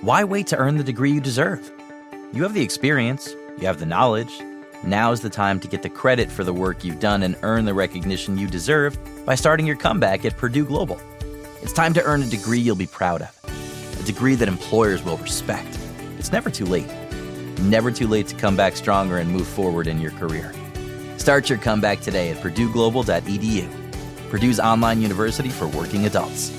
Why wait to earn the degree you deserve? You have the experience, you have the knowledge. Now's the time to get the credit for the work you've done and earn the recognition you deserve by starting your comeback at Purdue Global. It's time to earn a degree you'll be proud of, a degree that employers will respect. It's never too late. Never too late to come back stronger and move forward in your career. Start your comeback today at purdueglobal.edu. Purdue's online university for working adults.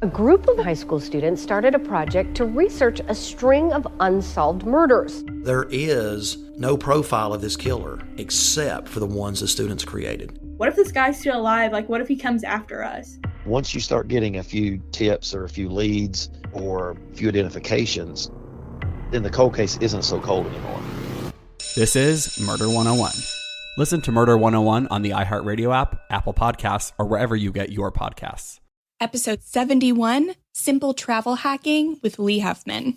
A group of high school students started a project to research a string of unsolved murders. There is no profile of this killer except for the ones the students created. What if this guy's still alive? Like, what if he comes after us? Once you start getting a few tips or a few leads or a few identifications, then the cold case isn't so cold anymore. This is Murder 101. Listen to Murder 101 on the iHeartRadio app, Apple Podcasts, or wherever you get your podcasts. Episode 71, Simple Travel Hacking with Lee Huffman.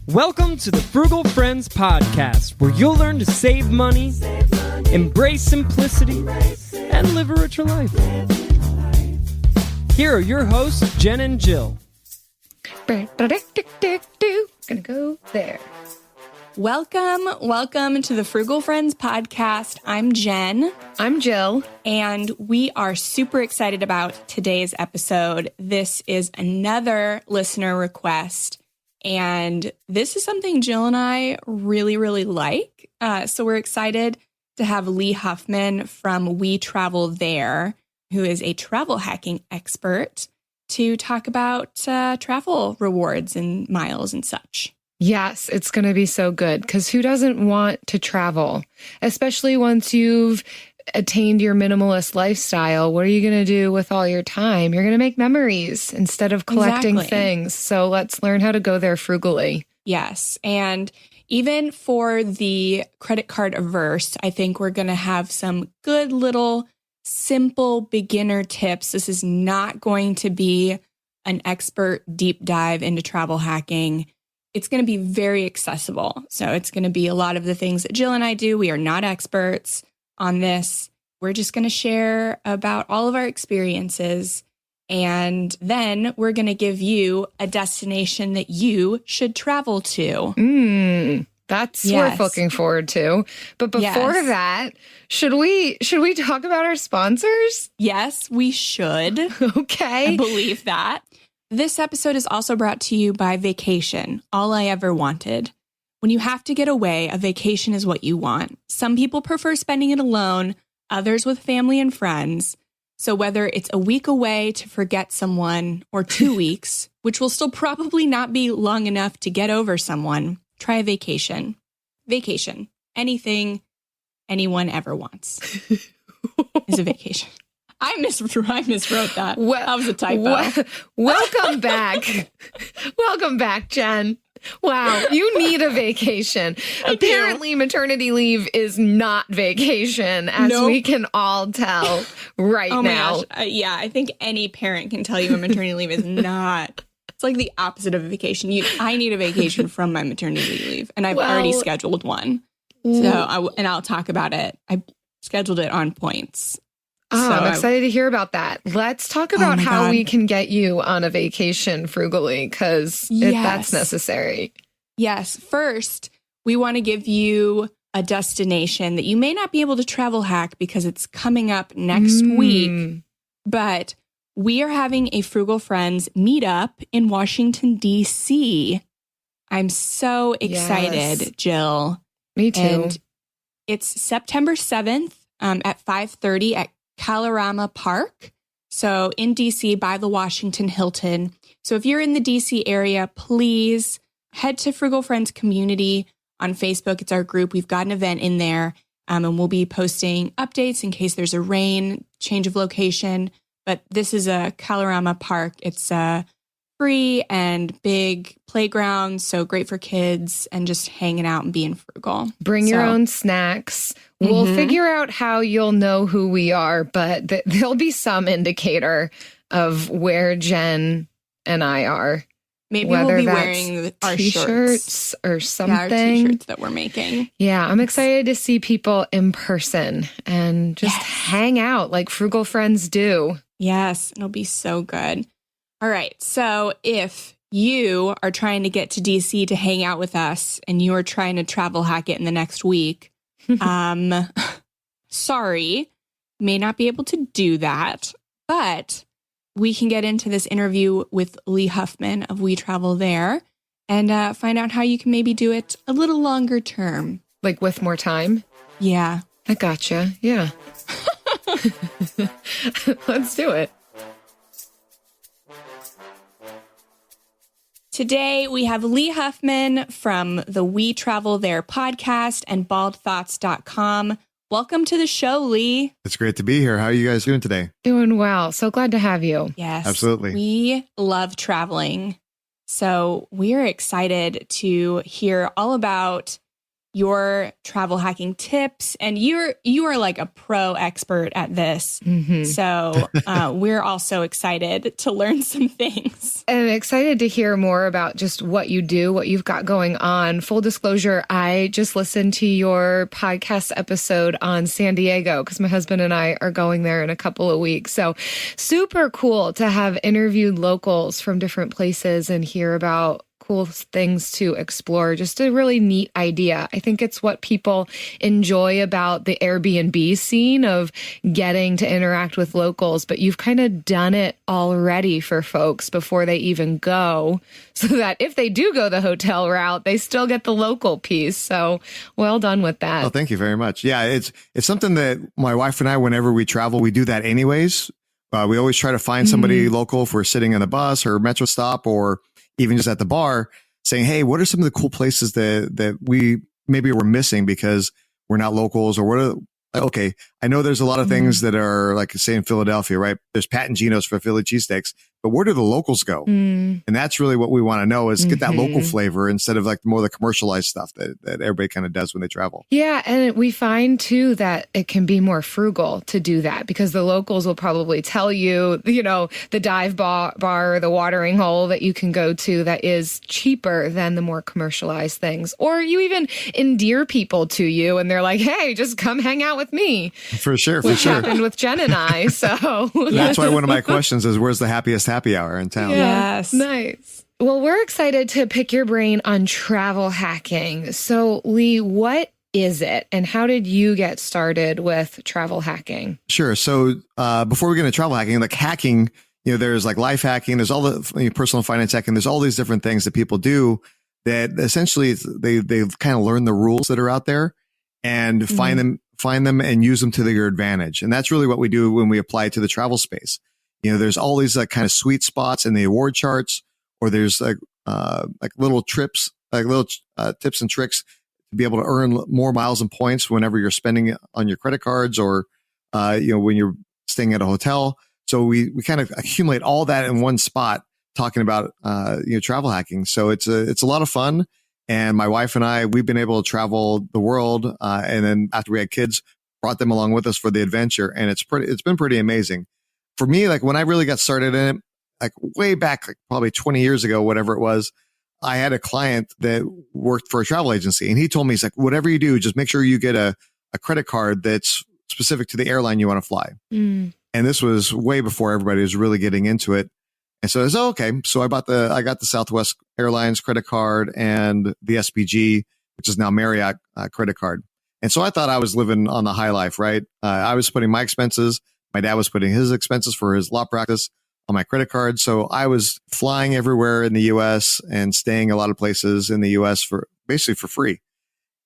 Welcome to the Frugal Friends podcast, where you'll learn to save money, embrace simplicity, and live a richer life. Here are your hosts, Jen and Jill. Gonna go there. Welcome to the Frugal Friends podcast. I'm Jen. I'm Jill. And we are super excited about today's episode. This is another listener request. And this is something Jill and I really, really like. So we're excited to have Lee Huffman from We Travel There, who is a travel hacking expert, to talk about travel rewards and miles and such. Yes, it's going to be so good because who doesn't want to travel, especially once you've attained your minimalist lifestyle? What are you going to do with all your time? You're going to make memories instead of collecting things. So let's learn how to go there frugally. Yes. And even for the credit card averse, I think we're going to have some good little simple beginner tips. This is not going to be an expert deep dive into travel hacking. It's going to be very accessible. So it's going to be a lot of the things that Jill and I do. We are not experts on this. We're just going to share about all of our experiences. And then we're going to give you a destination that you should travel to. That's worth looking forward to. But before that, should we talk about our sponsors? Yes, we should. Okay. I believe that. This episode is also brought to you by Vacation, all I ever wanted. When you have to get away, a vacation is what you want. Some people prefer spending it alone, others with family and friends. So whether it's a week away to forget someone or 2 weeks, which will still probably not be long enough to get over someone, try a vacation. Vacation. Anything anyone ever wants is a vacation. I miswrote that. That was a typo. Welcome back. Welcome back, Jen. Wow, you need a vacation. Apparently, maternity leave is not vacation, as we can all tell right now. My gosh. Yeah, I think any parent can tell you a maternity leave is not. It's like the opposite of a vacation. I need a vacation from my maternity leave, and I've already scheduled one. So, I'll talk about it. I scheduled it on points. Oh, so I'm excited to hear about that. Let's talk about how we can get you on a vacation frugally, because that's necessary. Yes. First, we want to give you a destination that you may not be able to travel hack because it's coming up next week. But we are having a Frugal Friends meetup in Washington, D.C. I'm so excited, Jill. Me too. And it's September 7th at 5:30 at Kalorama Park. So in DC by the Washington Hilton. So if you're in the DC area, please head to Frugal Friends Community on Facebook. It's our group. We've got an event in there, and we'll be posting updates in case there's a rain, change of location. But this is a Kalorama Park. It's a free and big playground, so great for kids and just hanging out and being frugal. Bring your own snacks. We'll figure out how you'll know who we are, but there'll be some indicator of where Jen and I are. Maybe whether we'll be that's wearing our t-shirts or something. Yeah, our t-shirts that we're making. Yeah, I'm excited to see people in person and just hang out like frugal friends do. Yes, it'll be so good. All right, so if you are trying to get to DC to hang out with us and you are trying to travel hack it in the next week, sorry, may not be able to do that, but we can get into this interview with Lee Huffman of We Travel There and find out how you can maybe do it a little longer term. Like with more time? Yeah. I gotcha. Yeah. Let's do it. Today, we have Lee Huffman from the We Travel There podcast and baldthoughts.com. Welcome to the show, Lee. It's great to be here. How are you guys doing today? Doing well. So glad to have you. Yes. Absolutely. We love traveling. So we're excited to hear all about your travel hacking tips. And you are like a pro expert at this. Mm-hmm. So we're also excited to learn some things. And excited to hear more about just what you do, what you've got going on. Full disclosure, I just listened to your podcast episode on San Diego because my husband and I are going there in a couple of weeks. So super cool to have interviewed locals from different places and hear about cool things to explore. Just a really neat idea. I think it's what people enjoy about the Airbnb scene of getting to interact with locals, but you've kind of done it already for folks before they even go, so that if they do go the hotel route, they still get the local piece. So well done with that. Oh, thank you very much. Yeah, it's something that my wife and I, whenever we travel, we do that anyways. We always try to find somebody local if we're sitting on the bus or metro stop or even just at the bar, saying, hey, what are some of the cool places that we maybe we're missing because we're not locals, or what are, okay, I know there's a lot of things that are like, say in Philadelphia, right? There's Pat and Gino's for Philly cheesesteaks, but where do the locals go? And that's really what we want to know, is get that local flavor instead of like more of the commercialized stuff that everybody kind of does when they travel. Yeah. And we find too that it can be more frugal to do that, because the locals will probably tell you, the dive bar or the watering hole that you can go to that is cheaper than the more commercialized things. Or you even endear people to you and they're like, hey, just come hang out with me. For sure. Which happened with Jen and I. So that's why one of my questions is, where's the happiest happy hour in town? Yeah, yes. Nice. Well, we're excited to pick your brain on travel hacking. So, Lee, what is it and how did you get started with travel hacking? Sure. So before we get into travel hacking, like hacking, there's like life hacking, there's all the personal finance hacking, there's all these different things that people do that essentially they've kind of learned the rules that are out there and find them and use them to their advantage. And that's really what we do when we apply to the travel space. There's all these like kind of sweet spots in the award charts, or there's like little trips, like little tips and tricks to be able to earn more miles and points whenever you're spending on your credit cards, or when you're staying at a hotel. So we kind of accumulate all that in one spot, talking about travel hacking. So it's a lot of fun. And my wife and I, we've been able to travel the world, and then after we had kids, brought them along with us for the adventure, and it's been pretty amazing. For me, like when I really got started in it, like way back, like probably 20 years ago, whatever it was, I had a client that worked for a travel agency, and he told me, he's like, whatever you do, just make sure you get a credit card that's specific to the airline you want to fly. And this was way before everybody was really getting into it. And so I said, okay. So I got the Southwest Airlines credit card and the SPG, which is now Marriott credit card. And so I thought I was living on the high life, right? I was putting my expenses. My dad was putting his expenses for his law practice on my credit card. So I was flying everywhere in the U.S. and staying a lot of places in the U.S. for basically for free.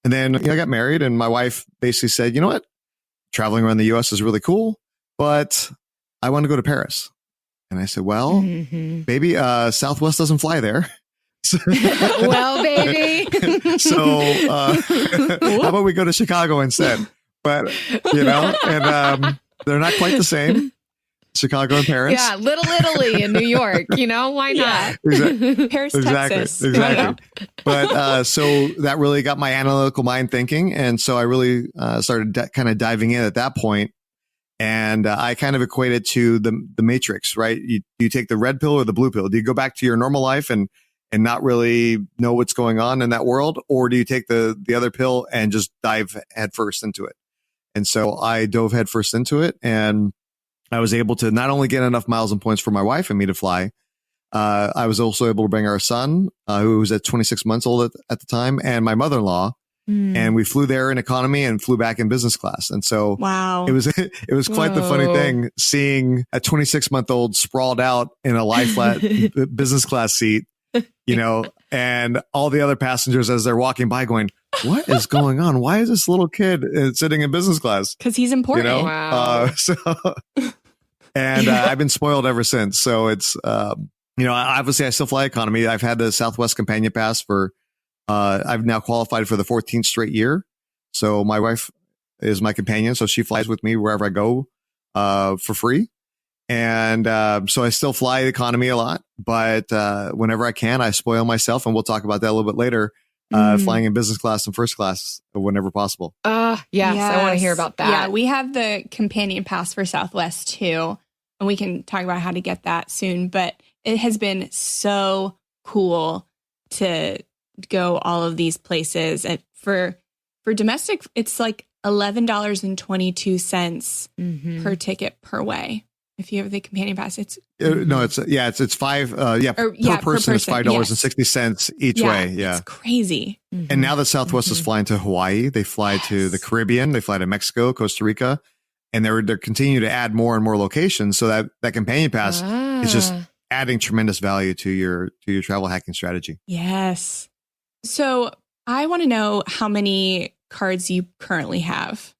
And then I got married, and my wife basically said, you know what? Traveling around the U.S. is really cool, but I want to go to Paris. And I said, well, baby, Southwest doesn't fly there. Well, baby. So how about we go to Chicago instead? But, and they're not quite the same. Chicago and Paris. Yeah, Little Italy in New York. Why not? Exactly. Paris, exactly. Texas. Exactly. But so that really got my analytical mind thinking. And so I really started kind of diving in at that point. And I kind of equate it to the matrix, right? You take the red pill or the blue pill. Do you go back to your normal life and and not really know what's going on in that world? Or do you take the other pill and just dive headfirst into it? And so I dove headfirst into it, and I was able to not only get enough miles and points for my wife and me to fly, I was also able to bring our son, who was at 26 months old at the time, and my mother-in-law. And we flew there in economy and flew back in business class. And so wow, it was quite the funny thing seeing a 26-month-old sprawled out in a lie flat business class seat, and all the other passengers as they're walking by going, what is going on? Why is this little kid sitting in business class? Because he's important. Wow. I've been spoiled ever since. So it's, obviously I still fly economy. I've had the Southwest Companion Pass for, I've now qualified for the 14th straight year. So my wife is my companion. So she flies with me wherever I go, for free. And, so I still fly economy a lot, but, whenever I can, I spoil myself, and we'll talk about that a little bit later. Flying in business class and first class whenever possible. Yes, I want to hear about that. Yeah, we have the companion pass for Southwest too, and we can talk about how to get that soon. But it has been so cool to go all of these places. And for domestic, it's like $11.22 per ticket per way. If you have the companion pass, it's it's five. Per person is $5.60 each way. Yeah, it's crazy. And now that Southwest is flying to Hawaii, they fly to the Caribbean, they fly to Mexico, Costa Rica, and they're continuing to add more and more locations. So that companion pass is just adding tremendous value to your travel hacking strategy. Yes. So I want to know how many cards you currently have.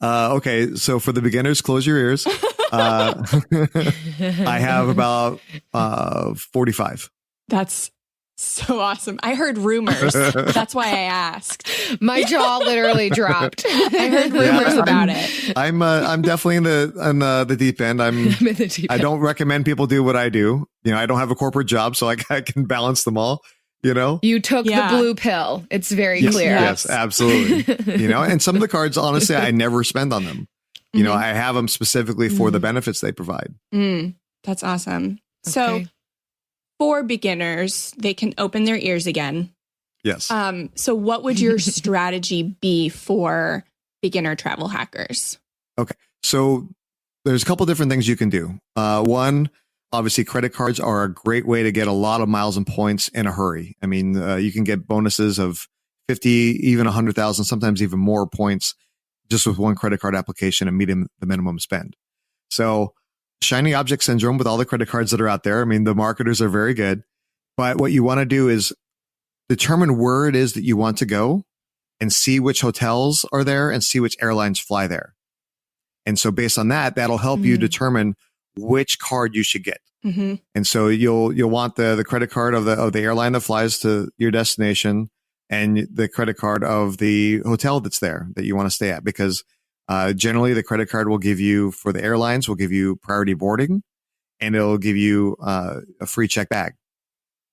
Okay, so for the beginners, close your ears. I have about 45. That's so awesome. I heard rumors. That's why I asked. My jaw literally dropped. I heard rumors about it. I'm definitely in the deep end. I'm in the deep end. I don't recommend people do what I do. I don't have a corporate job, so I can balance them all. You took the blue pill. It's very clear. Yes, absolutely. And some of the cards, honestly, I never spend on them. I have them specifically for the benefits they provide. That's awesome. Okay. So for beginners, they can open their ears again. Yes. So what would your strategy be for beginner travel hackers? Okay. So there's a couple different things you can do. One, obviously, credit cards are a great way to get a lot of miles and points in a hurry. I mean, you can get bonuses of 50, even 100,000, sometimes even more points just with one credit card application and meeting the minimum spend. So shiny object syndrome with all the credit cards that are out there. I mean, the marketers are very good, but what you want to do is determine where it is that you want to go and see which hotels are there and see which airlines fly there. And so based on that, that'll help you determine which card you should get. And so you'll want the credit card of the airline that flies to your destination and the credit card of the hotel that's there that you want to stay at, because generally the credit card will give you, for the airlines, will give you priority boarding, and it'll give you a free check bag.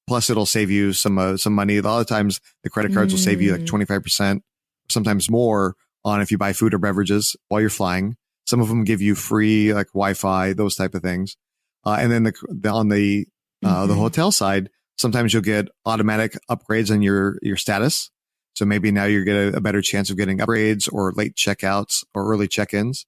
Plus it'll save you some money. A lot of times the credit cards will save you like 25%, sometimes more, on if you buy food or beverages while you're flying. Some of them give you free like Wi-Fi, those type of things. And then on the hotel side, sometimes you'll get automatic upgrades on your status. So maybe now you get a better chance of getting upgrades or late checkouts or early check-ins.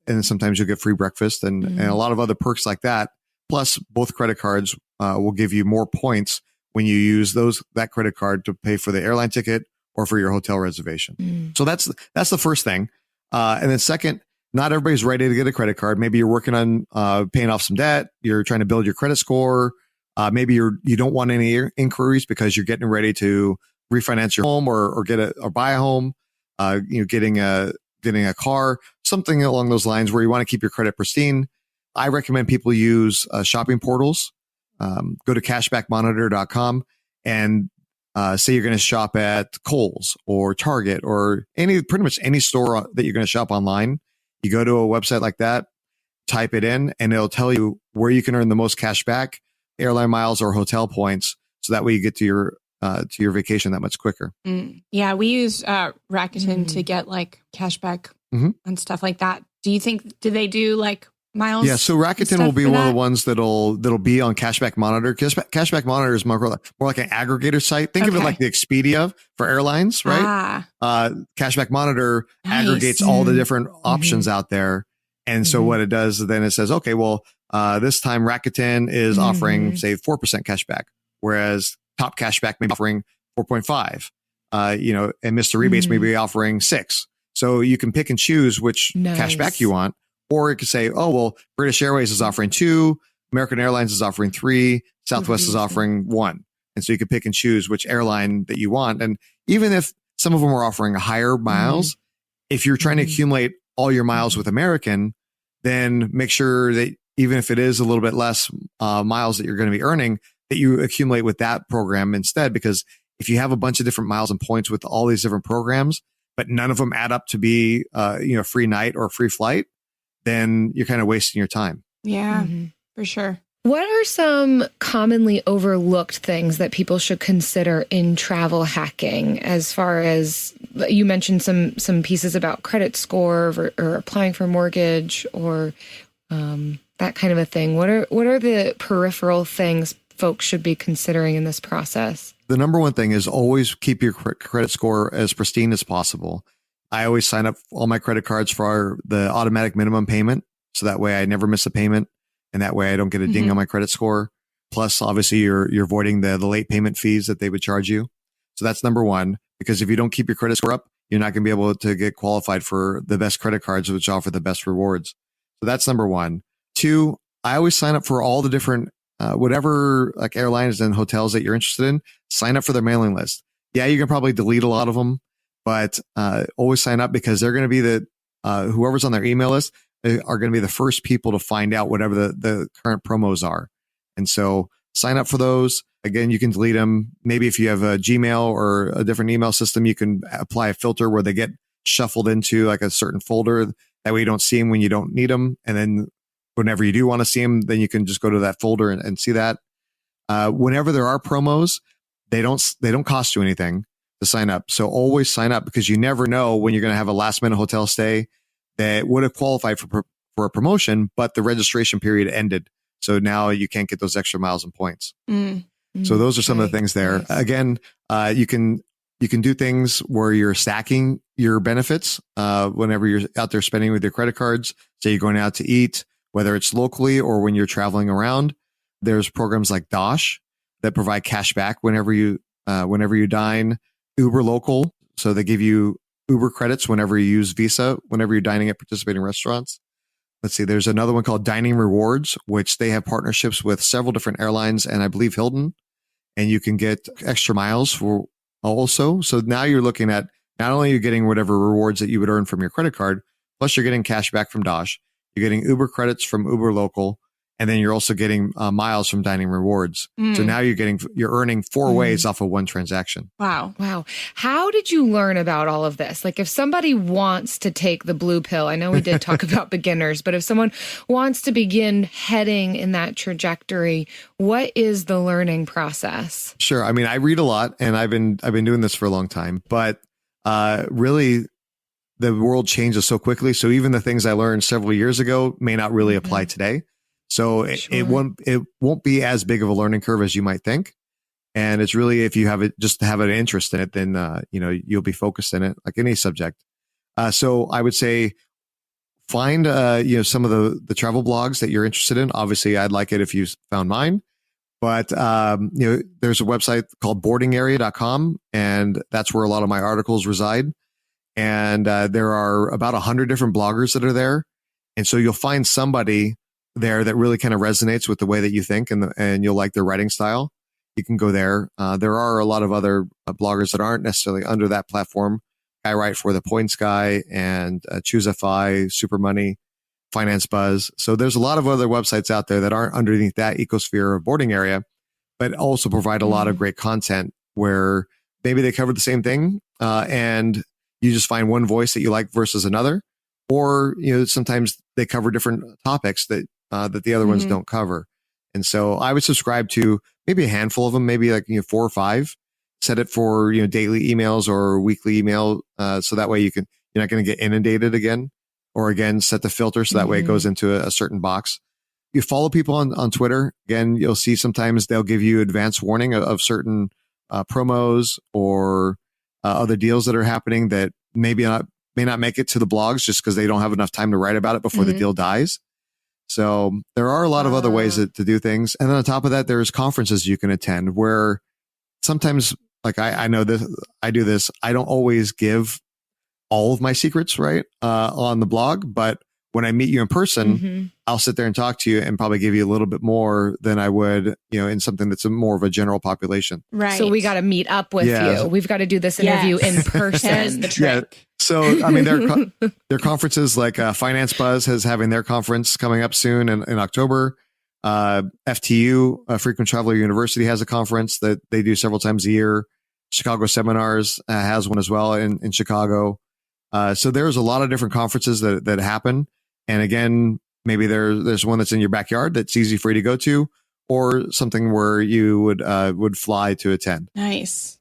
And then sometimes you'll get free breakfast and a lot of other perks like that. Plus, both credit cards will give you more points when you use that credit card to pay for the airline ticket or for your hotel reservation. So that's the first thing. And then second, not everybody's ready to get a credit card. Maybe you're working on paying off some debt. You're trying to build your credit score. Maybe you don't want any inquiries because you're getting ready to refinance your home or buy a home. Getting a car, something along those lines where you want to keep your credit pristine. I recommend people use shopping portals. Go to cashbackmonitor.com and say you're going to shop at Kohl's or Target or pretty much any store that you're going to shop online. You go to a website like that, type it in, and it'll tell you where you can earn the most cash back, airline miles or hotel points. So that way you get to your vacation that much quicker. Yeah, we use Rakuten to get like cash back and stuff like that. Do you think, do they do like miles. Yeah, so Rakuten will be one of the ones that'll be on Cashback Monitor. Cashback Monitor is more like an aggregator site. Think of it like the Expedia for airlines, right? Cashback Monitor aggregates all the different options out there. And so what it does is then it says, okay, well, this time Rakuten is offering, say, 4% cashback, whereas Top Cashback may be offering 4.5. And Mr. Rebates may be offering 6. So you can pick and choose which cashback you want. Or it could say, oh, well, British Airways is offering 2, American Airlines is offering 3, Southwest is offering 1. And so you can pick and choose which airline that you want. And even if some of them are offering higher miles, if you're trying to accumulate all your miles with American, then make sure that even if it is a little bit less miles that you're going to be earning, that you accumulate with that program instead. Because if you have a bunch of different miles and points with all these different programs, but none of them add up to be free night or free flight, then you're kind of wasting your time. Yeah, for sure. What are some commonly overlooked things that people should consider in travel hacking? As far as you mentioned some pieces about credit score or applying for mortgage or that kind of a thing. What are the peripheral things folks should be considering in this process? The number one thing is always keep your credit score as pristine as possible. I always sign up all my credit cards for the automatic minimum payment. So that way I never miss a payment. And that way I don't get a ding on my credit score. Plus, obviously, you're avoiding the late payment fees that they would charge you. So that's number one, because if you don't keep your credit score up, you're not going to be able to get qualified for the best credit cards, which offer the best rewards. So that's number one. 2, I always sign up for all the different, whatever like airlines and hotels that you're interested in, sign up for their mailing list. Yeah, you can probably delete a lot of them, but always sign up because they're going to be whoever's on their email list are going to be the first people to find out whatever the current promos are. And so sign up for those. Again, you can delete them. Maybe if you have a Gmail or a different email system, you can apply a filter where they get shuffled into like a certain folder. That way you don't see them when you don't need them. And then whenever you do want to see them, then you can just go to that folder and see that. Whenever there are promos, they don't cost you anything to sign up. So always sign up because you never know when you're going to have a last minute hotel stay that would have qualified for a promotion, but the registration period ended. So now you can't get those extra miles and points. So those are some of the things there. Nice. Again, you can do things where you're stacking your benefits whenever you're out there spending with your credit cards. Say you're going out to eat, whether it's locally or when you're traveling around. There's programs like Dosh that provide cash back whenever you dine. Uber Local, so they give you Uber credits whenever you use Visa, whenever you're dining at participating restaurants. Let's see, there's another one called Dining Rewards, which they have partnerships with several different airlines and I believe Hilton, and you can get extra miles for also. So now you're looking at not only you're getting whatever rewards that you would earn from your credit card, plus you're getting cash back from Dosh, you're getting Uber credits from Uber Local, and then you're also getting miles from Dining Rewards. So now you're earning 4 ways off of one transaction. Wow. How did you learn about all of this? Like if somebody wants to take the blue pill, I know we did talk about beginners, but if someone wants to begin heading in that trajectory, what is the learning process? Sure. I mean, I read a lot and I've been doing this for a long time, but really the world changes so quickly. So even the things I learned several years ago may not really apply today. So it won't be as big of a learning curve as you might think. And it's really, if you have an interest in it, then, you'll be focused in it like any subject. So I would say find, some of the travel blogs that you're interested in. Obviously I'd like it if you found mine, but, there's a website called boardingarea.com and that's where a lot of my articles reside. And, there are about 100 different bloggers that are there. And so you'll find somebody there that really kind of resonates with the way that you think and you'll like their writing style. You can go there. There are a lot of other bloggers that aren't necessarily under that platform. I write for the Points Guy and ChooseFI, Super Money, Finance Buzz. So there's a lot of other websites out there that aren't underneath that ecosphere of Boarding Area, but also provide a lot of great content where maybe they cover the same thing and you just find one voice that you like versus another. Or, sometimes they cover different topics that the other ones don't cover. And so I would subscribe to maybe a handful of them, maybe like 4 or 5, set it for, daily emails or weekly email. So that way you're not going to get inundated again. or again, set the filter so that way it goes into a certain box. You follow people on Twitter. Again, you'll see sometimes they'll give you advance warning of certain promos or other deals that are happening that may not make it to the blogs just because they don't have enough time to write about it before the deal dies. So there are a lot of other ways to do things. And then on top of that, there's conferences you can attend where sometimes, like I know this, I do this. I don't always give all of my secrets, right, on the blog, but when I meet you in person, I'll sit there and talk to you and probably give you a little bit more than I would, in something that's more of a general population. Right. So we got to meet up with you. We've got to do this interview in person. That is the trick. Yeah. So, I mean, there are conferences like Finance Buzz is having their conference coming up soon in October. FTU, Frequent Traveler University, has a conference that they do several times a year. Chicago Seminars has one as well in Chicago. So there's a lot of different conferences that happen. And again, maybe there's one that's in your backyard that's easy for you to go to, or something where you would fly to attend. Nice.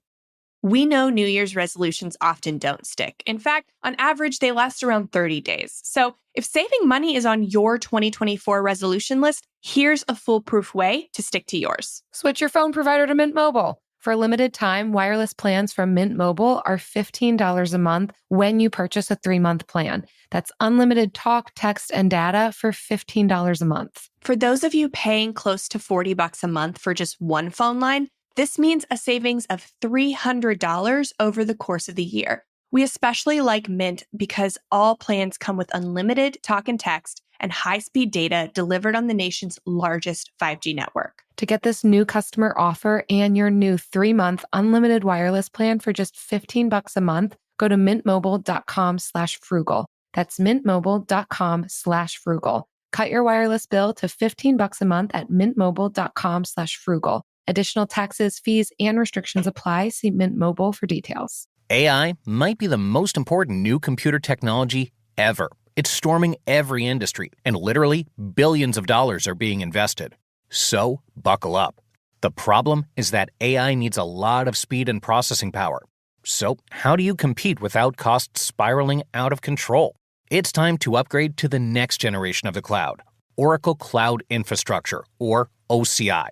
We know New Year's resolutions often don't stick. In fact, on average, they last around 30 days. So if saving money is on your 2024 resolution list, here's a foolproof way to stick to yours. Switch your phone provider to Mint Mobile. For a limited time, wireless plans from Mint Mobile are $15 a month when you purchase a 3-month plan. That's unlimited talk, text, and data for $15 a month. For those of you paying close to $40 a month for just one phone line, this means a savings of $300 over the course of the year. We especially like Mint because all plans come with unlimited talk and text and high-speed data delivered on the nation's largest 5G network. To get this new customer offer and your new 3-month unlimited wireless plan for just $15 a month, go to mintmobile.com/frugal. That's mintmobile.com/frugal. Cut your wireless bill to $15 a month at mintmobile.com/frugal. Additional taxes, fees, and restrictions apply. See Mint Mobile for details. AI might be the most important new computer technology ever. It's storming every industry, and literally billions of dollars are being invested. So, buckle up. The problem is that AI needs a lot of speed and processing power. So, how do you compete without costs spiraling out of control? It's time to upgrade to the next generation of the cloud, Oracle Cloud Infrastructure, or OCI.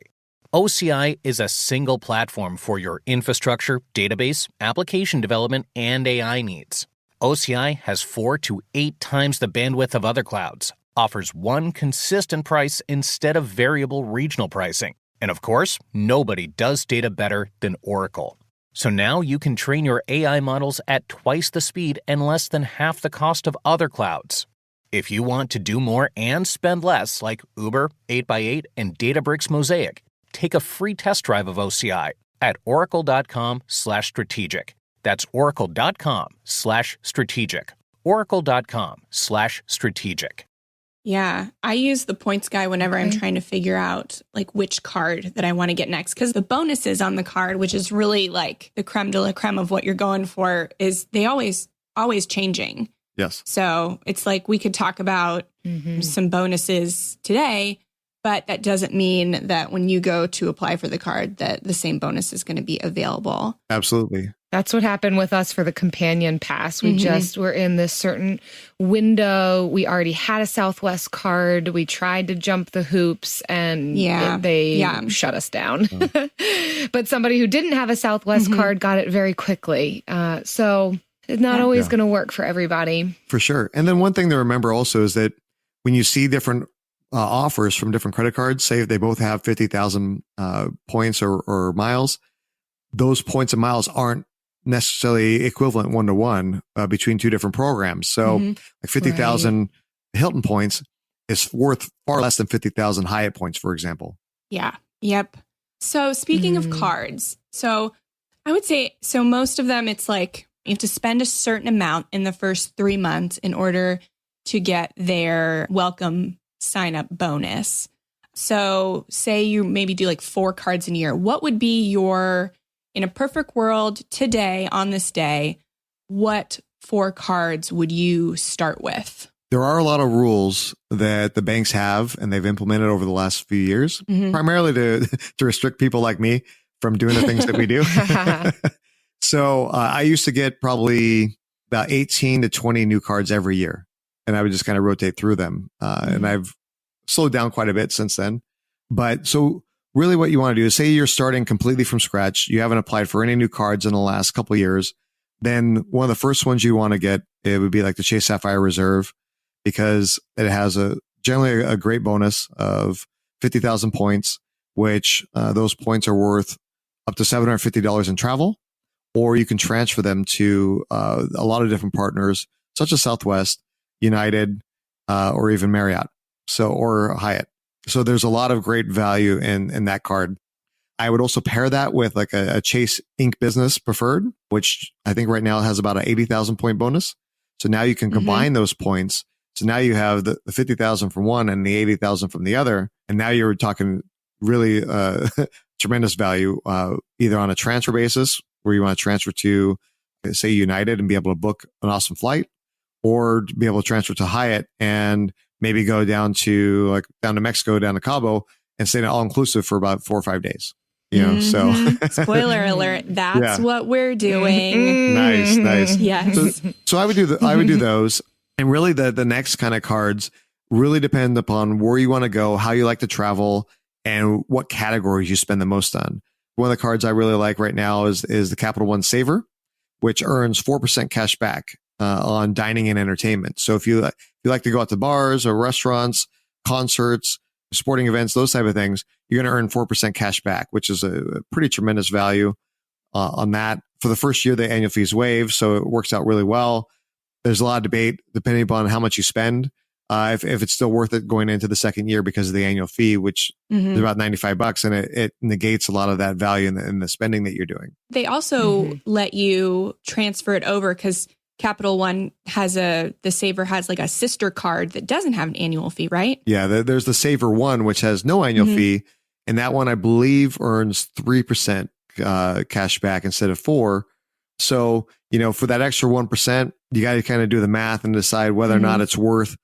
OCI is a single platform for your infrastructure, database, application development, and AI needs. OCI has 4 to 8 times the bandwidth of other clouds, offers one consistent price instead of variable regional pricing. And of course, nobody does data better than Oracle. So now you can train your AI models at twice the speed and less than half the cost of other clouds. If you want to do more and spend less, like Uber, 8x8, and Databricks Mosaic, take a free test drive of OCI at oracle.com/strategic. That's oracle.com/strategic. Oracle.com/strategic. Yeah, I use the points guy whenever I'm trying to figure out like which card that I want to get next, because the bonuses on the card, which is really like the creme de la creme of what you're going for, is they always changing. Yes. So it's like we could talk about some bonuses today, but that doesn't mean that when you go to apply for the card that the same bonus is going to be available. Absolutely. That's what happened with us for the companion pass. We just were in this certain window. We already had a Southwest card. We tried to jump the hoops and they shut us down. But somebody who didn't have a Southwest card got it very quickly. So it's not always going to work for everybody. For sure. And then one thing to remember also is that when you see different offers from different credit cards, say if they both have 50,000 points or miles, those points and miles aren't necessarily equivalent one-to-one between two different programs. So like 50,000 Hilton points is worth far less than 50,000 Hyatt points, for example. Yeah. Yep. So speaking of cards, so I would say, so most of them, it's like you have to spend a certain amount in the first 3 months in order to get their welcome sign-up bonus. So say you maybe do like 4 cards in a year. What would be your, in a perfect world today, on this day, what 4 cards would you start with? There are a lot of rules that the banks have and they've implemented over the last few years, primarily to restrict people like me from doing the things that we do. So I used to get probably about 18 to 20 new cards every year. and I would just kind of rotate through them. And I've slowed down quite a bit since then. But so really what you want to do is say you're starting completely from scratch. You haven't applied for any new cards in the last couple of years. Then one of the first ones you want to get, it would be like the Chase Sapphire Reserve, because it has generally a great bonus of 50,000 points, which those points are worth up to $750 in travel, or you can transfer them to a lot of different partners, such as Southwest, United, or even Marriott, or Hyatt. So there's a lot of great value in that card. I would also pair that with like a Chase Inc. Business Preferred, which I think right now has about an 80,000 point bonus. So now you can combine those points. So now you have the 50,000 from one and the 80,000 from the other. And now you're talking really tremendous value, either on a transfer basis where you want to transfer to, say, United and be able to book an awesome flight, or be able to transfer to Hyatt and maybe go down to Mexico, down to Cabo, and stay all inclusive for about 4 or 5 days. So spoiler alert, that's what we're doing. Nice. Yes. So I would do those. And really the next kind of cards really depend upon where you want to go, how you like to travel, and what categories you spend the most on. One of the cards I really like right now is the Capital One Saver, which earns 4% cash back on dining and entertainment. So if you like to go out to bars or restaurants, concerts, sporting events, those type of things, you're going to earn 4% cash back, which is a pretty tremendous value on that. For the first year, the annual fees waived, so it works out really well. There's a lot of debate depending upon how much you spend, if it's still worth it going into the second year because of the annual fee, which is about $95, and it negates a lot of that value in the spending that you're doing. They also let you transfer it over because Capital One has the Saver has like a sister card that doesn't have an annual fee, right? Yeah, there's the Saver One, which has no annual fee. And that one, I believe, earns 3% cash back instead of 4%. So, for that extra 1%, you got to kind of do the math and decide whether or not it's worth,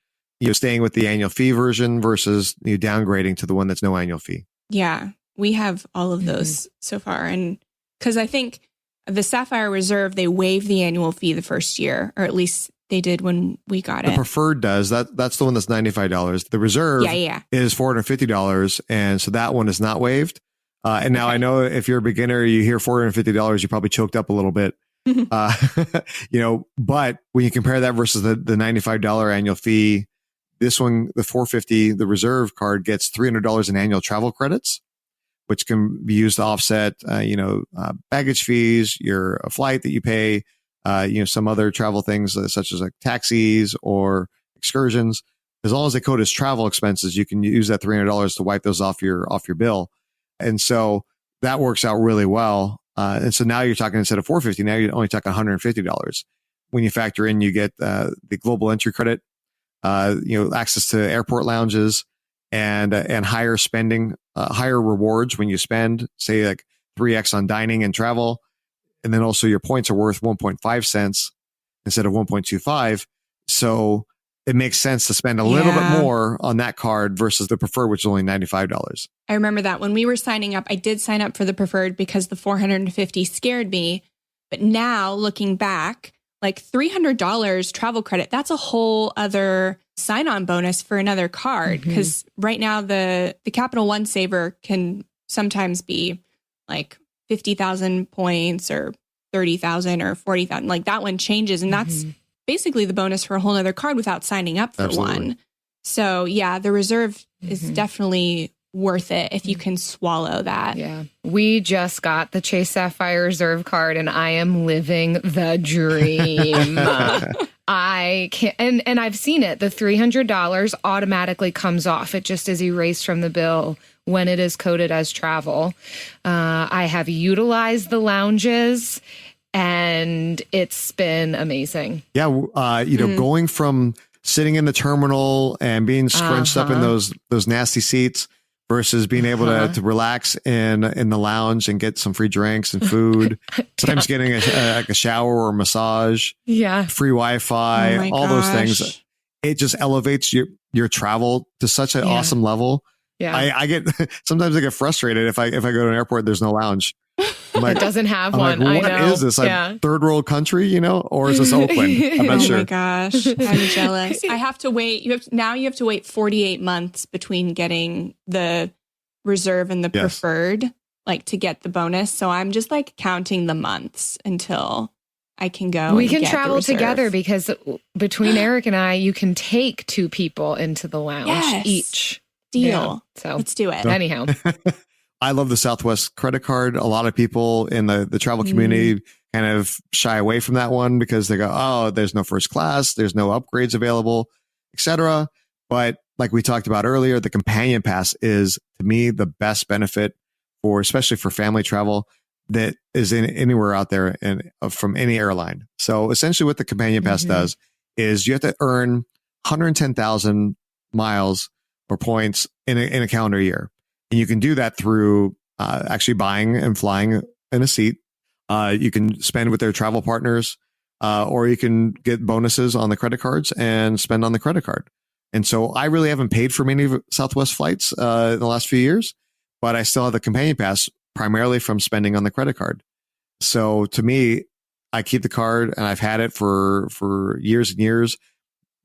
staying with the annual fee version versus downgrading to the one that's no annual fee. Yeah, we have all of those so far. And because I think the Sapphire Reserve, they waive the annual fee the first year, or at least they did when we got it. The Preferred does. That's the one that's $95. The Reserve is $450. And so that one is not waived. And now I know if you're a beginner, you hear $450, you probably choked up a little bit. But when you compare that versus the $95 annual fee, this one, the $450, the Reserve card gets $300 in annual travel credits, which can be used to offset, baggage fees, your flight that you pay, some other travel things such as like taxis or excursions. As long as they code as travel expenses, you can use that $300 to wipe those off your bill. And so that works out really well. And so now you're talking, instead of $450, now you're only talking $150. When you factor in, you get the global entry credit, access to airport lounges, and higher spending, higher rewards when you spend, say like 3x on dining and travel. And then also your points are worth 1.5 cents instead of 1.25. So it makes sense to spend a little bit more on that card versus the Preferred, which is only $95. I remember that when we were signing up, I did sign up for the Preferred because the $450 scared me. But now looking back, like $300 travel credit, that's a whole other sign-on bonus for another card. Because right now the Capital One Saver can sometimes be like 50,000 points or 30,000 or 40,000. Like that one changes. And that's basically the bonus for a whole other card without signing up for one. So yeah, the Reserve is definitely worth it if you can swallow that. Yeah. We just got the Chase Sapphire Reserve card and I am living the dream. I can't, and I've seen it. The $300 automatically comes off. It just is erased from the bill when it is coded as travel. I have utilized the lounges and it's been amazing. Yeah. Going from sitting in the terminal and being scrunched up in those nasty seats versus being able to relax in the lounge and get some free drinks and food. Sometimes getting a shower or a massage. Yeah. Free Wi-Fi, all those things. It just elevates your travel to such an awesome level. Yeah. Sometimes I get frustrated if I go to an airport, there's no lounge. Like, It doesn't have I'm one. like, what I know. is this? Yeah. A third world country, or is this Oakland? I'm not Oh sure. my gosh, I'm jealous. I have to wait. You have to wait 48 months between getting the reserve and the preferred, like to get the bonus. So I'm just like counting the months until I can go. We and can get the travel reserve. together because between Eric and I, you can take 2 people into the lounge each. Deal. Yeah, so let's do it. Anyhow. I love the Southwest credit card. A lot of people in the travel community kind of shy away from that one because they go, oh, there's no first class, there's no upgrades available, etc. But like we talked about earlier, the companion pass is, to me, the best benefit especially for family travel that is in anywhere out there and from any airline. So essentially what the companion pass does is you have to earn 110,000 miles or points in a calendar year. And you can do that through actually buying and flying in a seat. You can spend with their travel partners, or you can get bonuses on the credit cards and spend on the credit card. And so I really haven't paid for many Southwest flights in the last few years, but I still have the companion pass primarily from spending on the credit card. So to me, I keep the card and I've had it for years and years.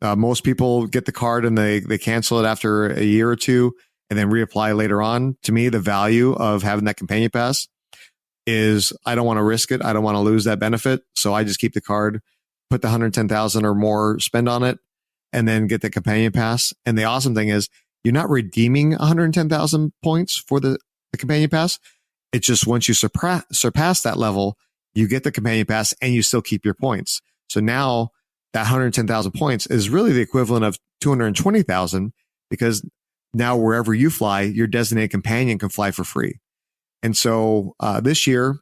Most people get the card and they cancel it after a year or two and then reapply later on. To me, the value of having that companion pass is I don't want to risk it. I don't want to lose that benefit. So I just keep the card, put the 110,000 or more spend on it, and then get the companion pass. And the awesome thing is you're not redeeming 110,000 points for the companion pass. It's just once you surpass that level, you get the companion pass and you still keep your points. So now that 110,000 points is really the equivalent of 220,000 because now wherever you fly, your designated companion can fly for free. And so this year,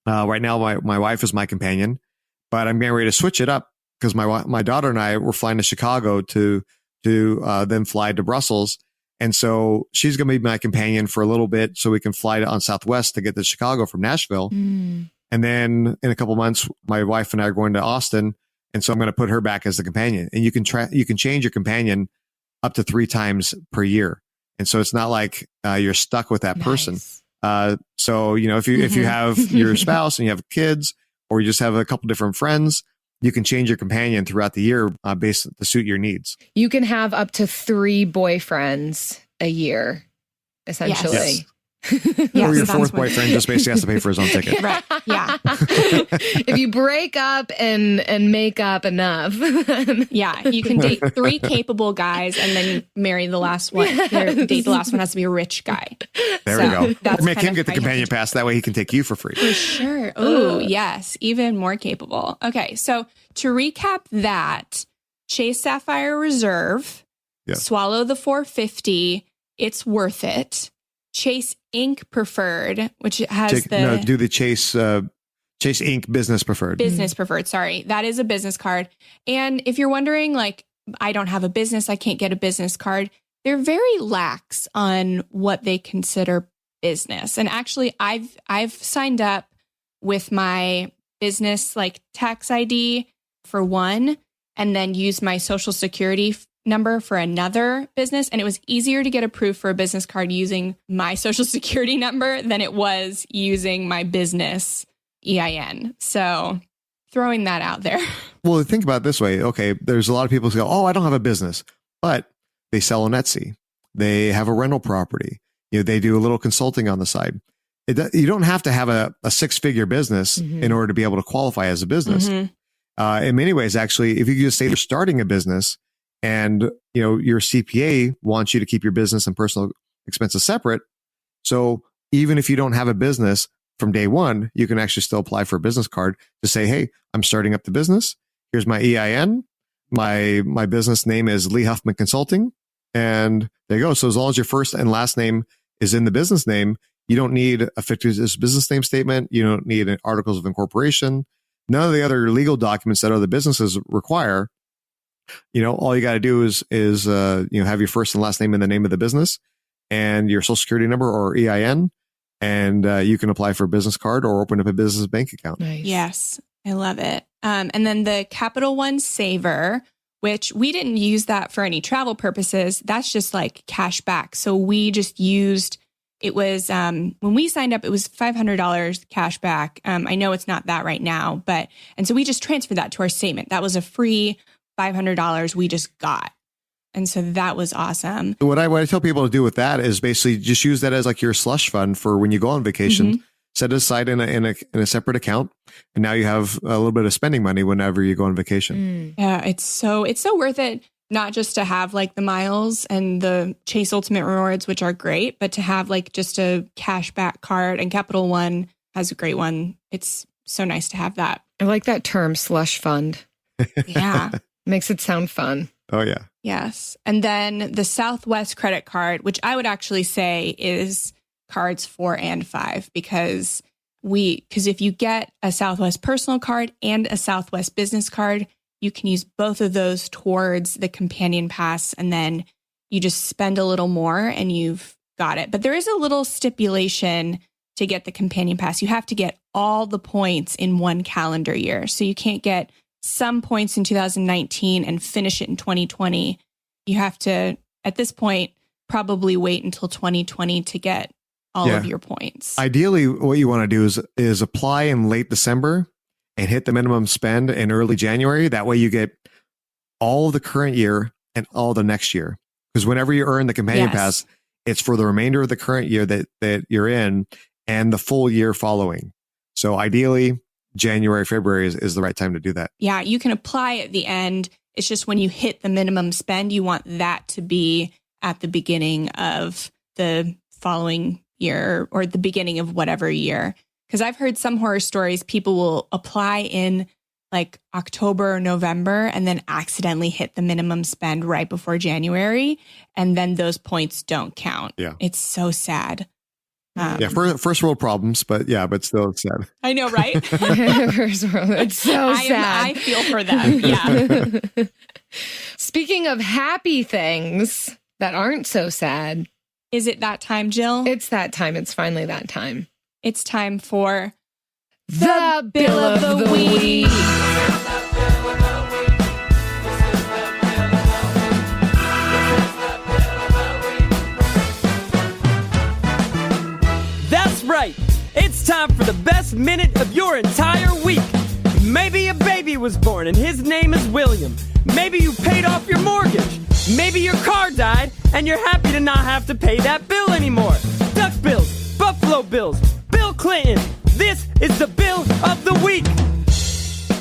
right now, my wife is my companion, but I'm getting ready to switch it up because my daughter and I were flying to Chicago to then fly to Brussels. And so she's going to be my companion for a little bit so we can fly on Southwest to get to Chicago from Nashville. And then in a couple months, my wife and I are going to Austin. And so I'm going to put her back as the companion. And you can change your companion up to 3 times per year. And so it's not like you're stuck with that person. So, if you have your spouse and you have kids, or you just have a couple different friends, you can change your companion throughout the year based to suit your needs. You can have up to 3 boyfriends a year, essentially. Yes. Or your 4th boyfriend just basically has to pay for his own ticket. Right. Yeah. If you break up and make up enough. Yeah. You can date 3 capable guys and then marry the last one. Date the last one has to be a rich guy. There we go. Or make him get the companion pass. That way he can take you for free. For sure. Oh, yes. Even more capable. Okay. So to recap that, Chase Sapphire Reserve, swallow the 450. It's worth it. Chase Inc. Preferred, which has do the Chase Inc. Business Preferred. Business Preferred, sorry. That is a business card. And if you're wondering, like, I don't have a business, I can't get a business card, they're very lax on what they consider business. And actually, I've signed up with my business, like, tax ID for one, and then used my social security number for another business. And it was easier to get approved for a business card using my social security number than it was using my business EIN. So throwing that out there. Well, think about it this way. Okay, there's a lot of people who go, oh, I don't have a business, but they sell on Etsy. They have a rental property. They do a little consulting on the side. You don't have to have a 6-figure business in order to be able to qualify as a business. In many ways, actually, if you just say you're starting a business, and your CPA wants you to keep your business and personal expenses separate. So even if you don't have a business from day one, you can actually still apply for a business card to say, hey, I'm starting up the business. Here's my EIN. My business name is Lee Huffman Consulting. And there you go. So as long as your first and last name is in the business name, you don't need a fictitious business name statement. You don't need articles of incorporation. None of the other legal documents that other businesses require. All you got to do is have your first and last name in the name of the business and your social security number or EIN, and you can apply for a business card or open up a business bank account. Nice. Yes, I love it. And then the Capital One Saver, which we didn't use that for any travel purposes. That's just like cash back. So we just used It was, when we signed up, it was $500 cash back. I know it's not that right now, and so we just transferred that to our statement. That was a free $500 we just got. And so that was awesome. What I tell people to do with that is basically just use that as like your slush fund for when you go on vacation. Mm-hmm. Set it aside in a separate account, and now you have a little bit of spending money whenever you go on vacation. Yeah, it's so worth it. Not just to have like the miles and the Chase Ultimate Rewards, which are great, but to have like just a cashback card, and Capital One has a great one. It's so nice to have that. I like that term, slush fund. Yeah. Makes it sound fun. Oh, yeah. Yes. And then the Southwest credit card, which I would actually say is cards 4 and 5, because if you get a Southwest personal card and a Southwest business card, you can use both of those towards the companion pass, and then you just spend a little more and you've got it. But there is a little stipulation to get the companion pass. You have to get all the points in one calendar year. So you can't get some points in 2019 and finish it in 2020. You have to, at this point, probably wait until 2020 to get all of your points. Ideally, what you want to do is apply in late December and hit the minimum spend in early January. That way you get all of the current year and all the next year. Because whenever you earn the companion pass, it's for the remainder of the current year that you're in and the full year following. So ideally, January, February is the right time to do that. Yeah, you can apply at the end. It's just when you hit the minimum spend, you want that to be at the beginning of the following year or the beginning of whatever year. Because I've heard some horror stories, people will apply in like October or November and then accidentally hit the minimum spend right before January. And then those points don't count. Yeah. It's so sad. First world problems, but still it's sad. I know, right? First world, it's so sad. I feel for them. Yeah. Speaking of happy things that aren't so sad. Is it that time, Jill? It's that time. It's finally that time. It's time for the Bill of the Week. That's right. It's time for the best minute of your entire week. Maybe a baby was born and his name is William. Maybe you paid off your mortgage. Maybe your car died and you're happy to not have to pay that bill anymore. Duck bills, Buffalo Bills, Bill Clinton. This is the Bill of the Week.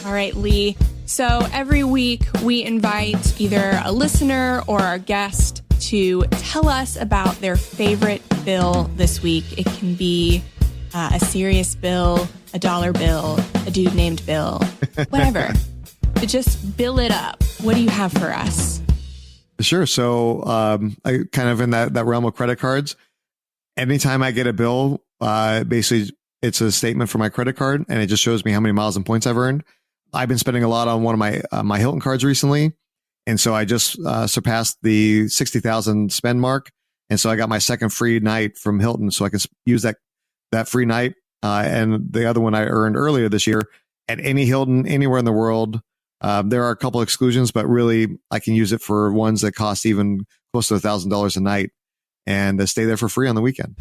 All right, Lee. So every week we invite either a listener or our guest to tell us about their favorite bill this week. It can be a serious bill, a dollar bill, a dude named Bill, whatever. Just bill it up. What do you have for us? Sure. So I kind of in that realm of credit cards. Anytime I get a bill, basically it's a statement for my credit card, and it just shows me how many miles and points I've earned. I've been spending a lot on one of my Hilton cards recently, and so I just surpassed the 60,000 spend mark, and so I got my second free night from Hilton, so I can use that free night and the other one I earned earlier this year at any Hilton anywhere in the world. There are a couple exclusions, but really I can use it for ones that cost even close to $1,000 a night and stay there for free on the weekend.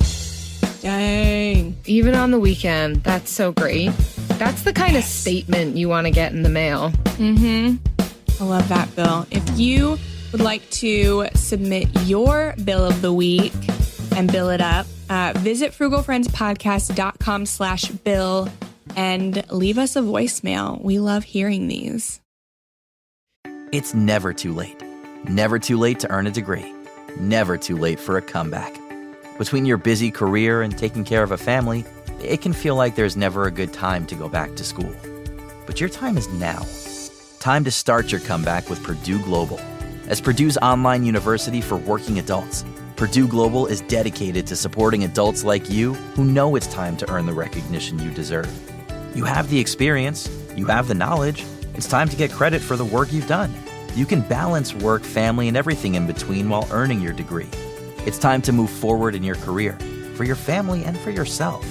Dang. Even on the weekend. That's so great. That's the kind of statement you want to get in the mail. Mm-hmm. I love that, Bill. If you would like to submit your Bill of the Week and bill it up, visit frugalfriendspodcast.com/bill and leave us a voicemail. We love hearing these. It's never too late. Never too late to earn a degree. Never too late for a comeback. Between your busy career and taking care of a family, it can feel like there's never a good time to go back to school. But your time is now. Time to start your comeback with Purdue Global. As Purdue's online university for working adults, Purdue Global is dedicated to supporting adults like you who know it's time to earn the recognition you deserve. You have the experience, you have the knowledge, it's time to get credit for the work you've done. You can balance work, family, and everything in between while earning your degree. It's time to move forward in your career, for your family and for yourself,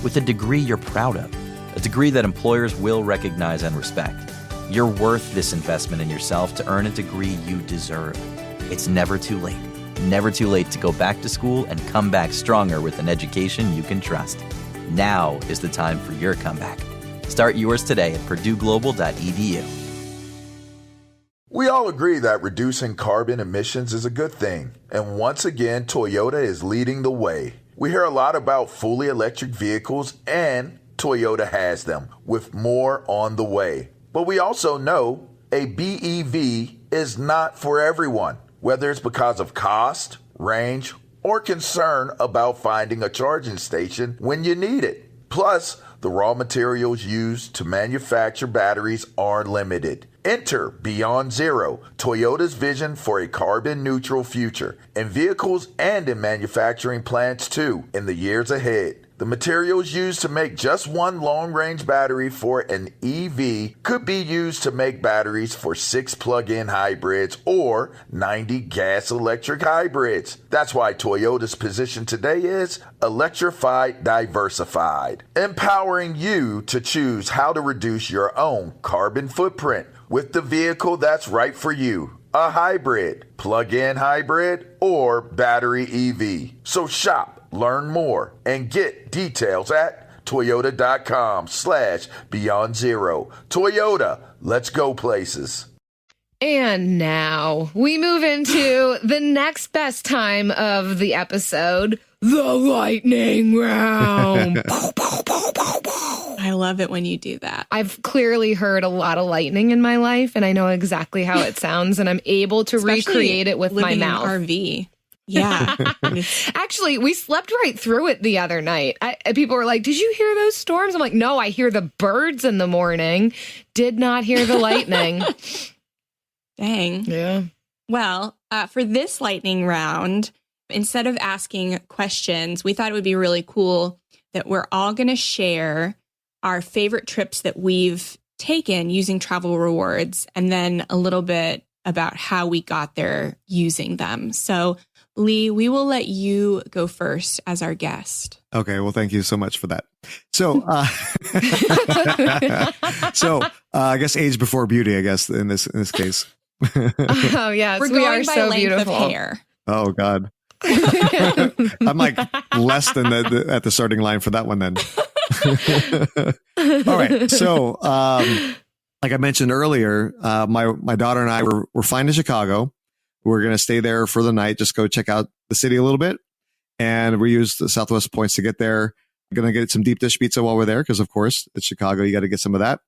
with a degree you're proud of, a degree that employers will recognize and respect. You're worth this investment in yourself to earn a degree you deserve. It's never too late. Never too late to go back to school and come back stronger with an education you can trust. Now is the time for your comeback. Start yours today at purdueglobal.edu. We all agree that reducing carbon emissions is a good thing. And once again, Toyota is leading the way. We hear a lot about fully electric vehicles, and Toyota has them, with more on the way. But we also know a BEV is not for everyone, whether it's because of cost, range, or concern about finding a charging station when you need it. Plus, the raw materials used to manufacture batteries are limited. Enter Beyond Zero, Toyota's vision for a carbon-neutral future, in vehicles and in manufacturing plants too, in the years ahead. The materials used to make just one long-range battery for an EV could be used to make batteries for 6 plug-in hybrids or 90 gas-electric hybrids. That's why Toyota's position today is electrified, diversified, empowering you to choose how to reduce your own carbon footprint with the vehicle that's right for you. A hybrid, plug-in hybrid, or battery EV. So shop, learn more, and get details at toyota.com/Beyond Zero. Toyota, let's go places. And now we move into the next best time of the episode, the lightning round. I love it when you do that. I've clearly heard a lot of lightning in my life, and I know exactly how it sounds, and I'm able to recreate it with my mouth. In an RV. Yeah. Actually, we slept right through it the other night. People were like, did you hear those storms? I'm like, no, I hear the birds in the morning. Did not hear the lightning. Dang. Yeah. Well, for this lightning round, instead of asking questions, we thought it would be really cool that we're all going to share our favorite trips that we've taken using travel rewards, and then a little bit about how we got there using them. So, Lee, we will let you go first as our guest. Okay, well, thank you so much for that. So, I guess age before beauty, I guess, in this case. Oh, yes, we're we going are by so length beautiful. of hair. Oh, God. I'm like less than at the starting line for that one then. All right. So, like I mentioned earlier, my daughter and I were flying to Chicago. We're going to stay there for the night, just go check out the city a little bit. And we used the Southwest points to get there. Going to get some deep dish pizza while we're there, because of course it's Chicago. You got to get some of that.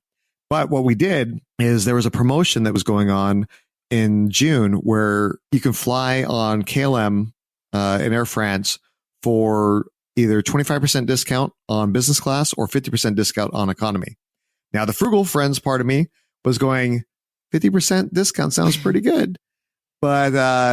But what we did is there was a promotion that was going on in June where you can fly on KLM in Air France for either 25% discount on business class or 50% discount on economy. Now, the frugal friends part of me was going, 50% discount sounds pretty good. But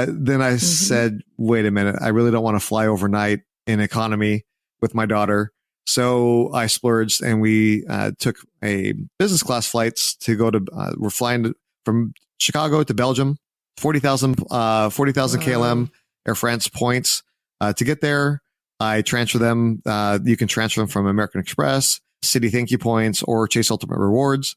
then I said, wait a minute, I really don't want to fly overnight in economy with my daughter. So I splurged and we took a business class flights to go to, we're flying from Chicago to Belgium, 40,000 KLM Air France points to get there. I transfer them. You can transfer them from American Express, Citi Thank You points, or Chase Ultimate Rewards.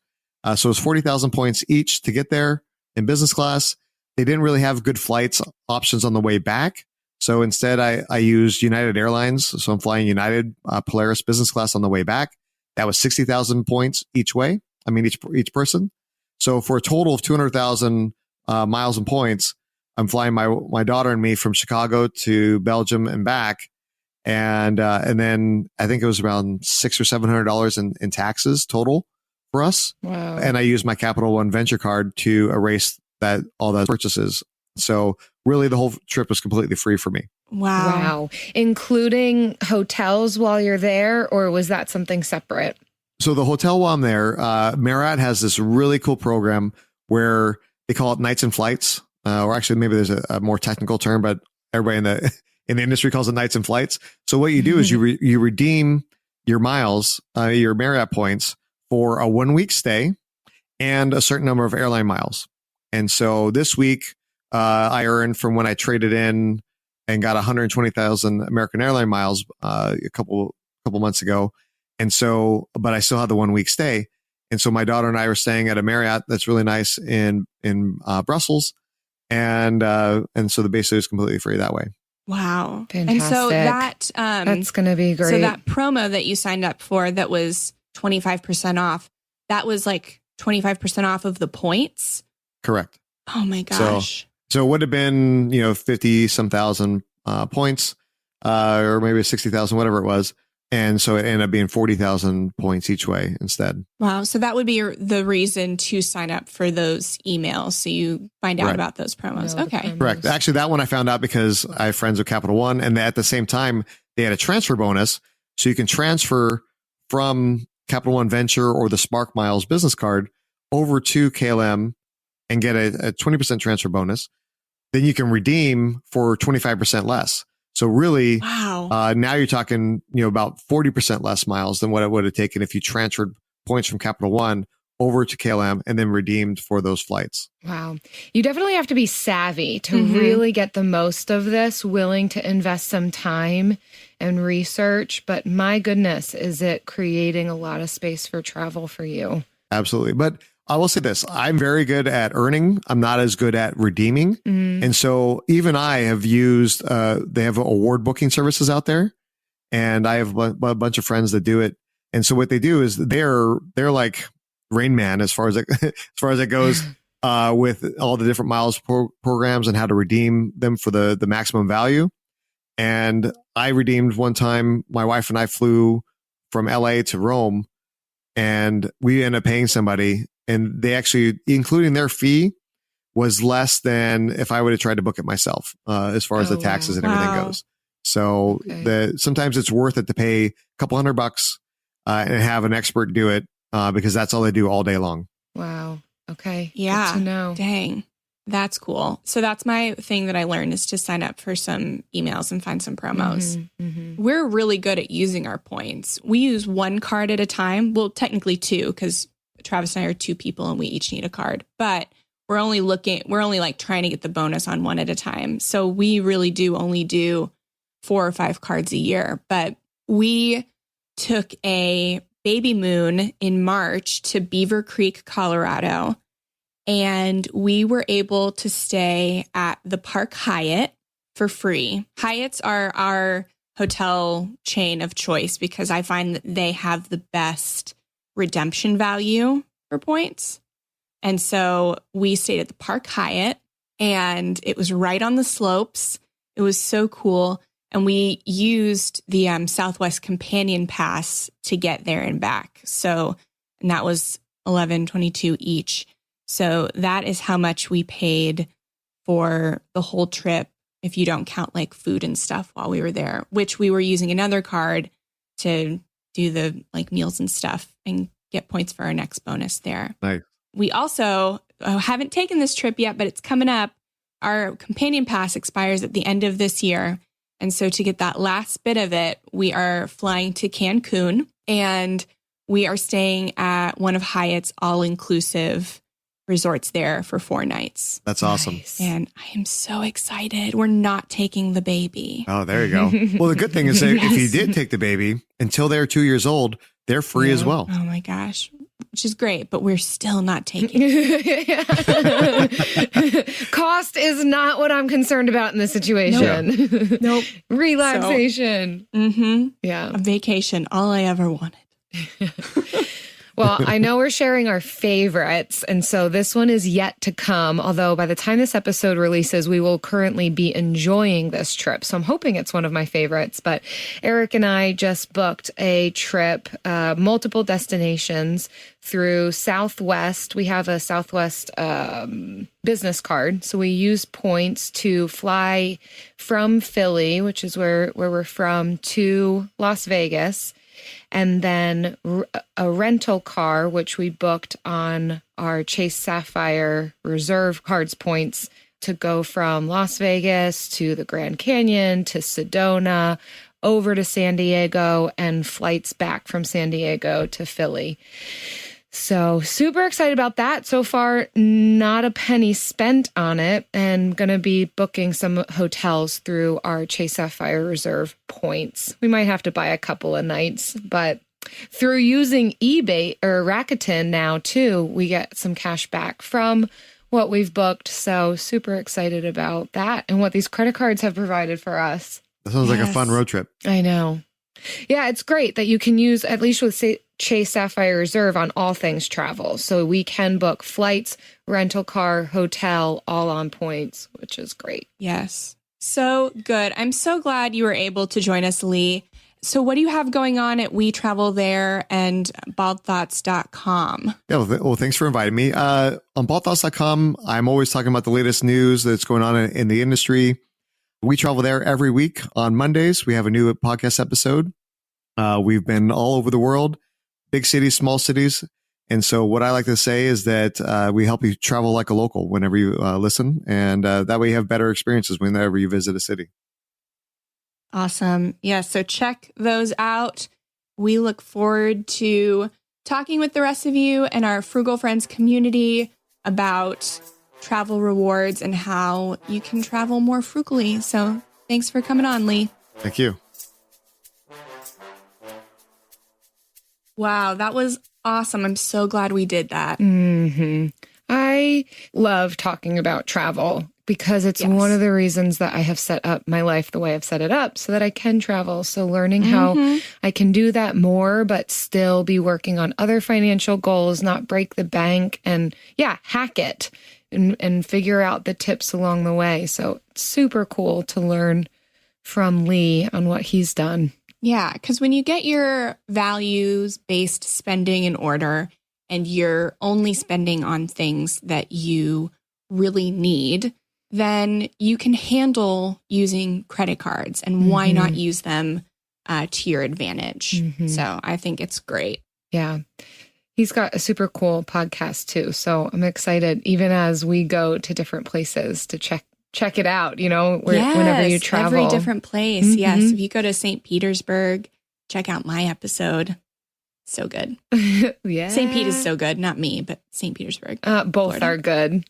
So it's 40,000 points each to get there in business class. They didn't really have good flights options on the way back. So instead, I used United Airlines. So I'm flying United Polaris business class on the way back. That was 60,000 points each way. I mean, each person. So for a total of 200,000 miles and points, I'm flying my daughter and me from Chicago to Belgium and back. And then I think it was around $600 or $700 in taxes total for us. Wow. And I used my Capital One Venture card to erase all those purchases. So really the whole trip was completely free for me. Wow. Including hotels while you're there, or was that something separate? So the hotel while I'm there, Marriott has this really cool program where they call it nights and flights, or actually maybe there's a more technical term, but everybody in the industry calls it nights and flights. So what you do is you redeem your miles, your Marriott points for a 1 week stay and a certain number of airline miles. And so this week, I earned from when I traded in and got 120,000 American airline miles a couple months ago. And so, but I still had the 1 week stay. And so my daughter and I were staying at a Marriott that's really nice in Brussels. And so the basically is completely free that way. Wow. Fantastic. And so that's going to be great. So that promo that you signed up for that was 25% off, that was like 25% off of the points? Correct. Oh my gosh. So it would have been, 50 some thousand points, or maybe 60,000, whatever it was. And so it ended up being 40,000 points each way instead. Wow. So that would be the reason to sign up for those emails. So you find out about those promos. Okay. Correct. Actually, that one I found out because I have friends with Capital One, and at the same time, they had a transfer bonus. So you can transfer from Capital One Venture or the Spark Miles business card over to KLM and get a 20% transfer bonus. Then you can redeem for 25% less. So really, now you're talking, about 40% less miles than what it would have taken if you transferred points from Capital One over to KLM and then redeemed for those flights. Wow. You definitely have to be savvy to really get the most of this, willing to invest some time and research. But my goodness, is it creating a lot of space for travel for you? Absolutely. But I will say this, I'm very good at earning. I'm not as good at redeeming. And so even I have used, they have award booking services out there, and I have a bunch of friends that do it. And so what they do is they're like Rain Man as far as it goes, with all the different miles programs and how to redeem them for the maximum value. And I redeemed one time, my wife and I flew from LA to Rome, and we ended up paying somebody, and they actually, including their fee, was less than if I would have tried to book it myself, as far as the taxes and everything goes. So sometimes it's worth it to pay a couple $100 and have an expert do it, because that's all they do all day long. Wow. Okay. Yeah. Good to know. Dang. That's cool. So that's my thing that I learned, is to sign up for some emails and find some promos. We're really good at using our points. We use one card at a time. Well, technically two, because Travis and I are two people and we each need a card, but we're only like trying to get the bonus on one at a time. So we really do only do 4 or 5 cards a year. But we took a baby moon in March to Beaver Creek, Colorado, and we were able to stay at the Park Hyatt for free. Hyatts are our hotel chain of choice because I find that they have the best redemption value for points. And so we stayed at the Park Hyatt, and it was right on the slopes. It was so cool. And we used the Southwest Companion Pass to get there and back. And that was $11.22 each. So that is how much we paid for the whole trip, if you don't count like food and stuff while we were there, which we were using another card to do the like meals and stuff and get points for our next bonus there. Nice. We also haven't taken this trip yet, but it's coming up. Our companion pass expires at the end of this year. And so to get that last bit of it, we are flying to Cancun, and we are staying at one of Hyatt's all-inclusive resorts there for 4 nights. That's awesome. Nice. And I am so excited. We're not taking the baby. Oh, there you go. Well, the good thing is that if you did take the baby, until they're 2 years old, they're free as well. Oh my gosh. Which is great, but we're still not taking Cost is not what I'm concerned about in this situation. Nope. Relaxation. Yeah. A vacation. All I ever wanted. Well, I know we're sharing our favorites, and so this one is yet to come, although by the time this episode releases, we will currently be enjoying this trip. So I'm hoping it's one of my favorites, but Eric and I just booked a trip, multiple destinations through Southwest. We have a Southwest business card, so we use points to fly from Philly, which is where we're from, to Las Vegas. And then a rental car, which we booked on our Chase Sapphire Reserve Cards points to go from Las Vegas to the Grand Canyon to Sedona, over to San Diego, and flights back from San Diego to Philly. So super excited about that. So far, not a penny spent on it, and going to be booking some hotels through our Chase Sapphire Reserve points. We might have to buy a couple of nights, but through using eBay or Rakuten now too, we get some cash back from what we've booked. So super excited about that and what these credit cards have provided for us. That sounds like a fun road trip. I know. Yeah, it's great that you can use, at least with Chase Sapphire Reserve, on all things travel. So we can book flights, rental car, hotel, all on points, which is great. Yes. So good. I'm so glad you were able to join us, Lee. So what do you have going on at We Travel There and baldthoughts.com? Yeah, well, thanks for inviting me. On baldthoughts.com, I'm always talking about the latest news that's going on in the industry. We Travel There every week on Mondays. We have a new podcast episode. We've been all over the world, big cities, small cities. And so what I like to say is that we help you travel like a local whenever you listen. And that way you have better experiences whenever you visit a city. Awesome. Yeah, so check those out. We look forward to talking with the rest of you and our Frugal Friends community about travel rewards and how you can travel more frugally. So thanks for coming on, Lee. Thank you. Wow, that was awesome. I'm so glad we did that. Mm-hmm. I love talking about travel because it's one of the reasons that I have set up my life the way I've set it up so that I can travel. So learning how I can do that more, but still be working on other financial goals, not break the bank, and hack it and figure out the tips along the way. So it's super cool to learn from Lee on what he's done. Yeah, because when you get your values-based spending in order and you're only spending on things that you really need, then you can handle using credit cards, and why not use them to your advantage? So I think it's great. Yeah. He's got a super cool podcast too. So I'm excited, even as we go to different places to check it out, whenever you travel. Every different place. Yes. If you go to St. Petersburg, check out my episode. So good. Yeah. St. Pete is so good. Not me, but St. Petersburg. Both Florida. are good.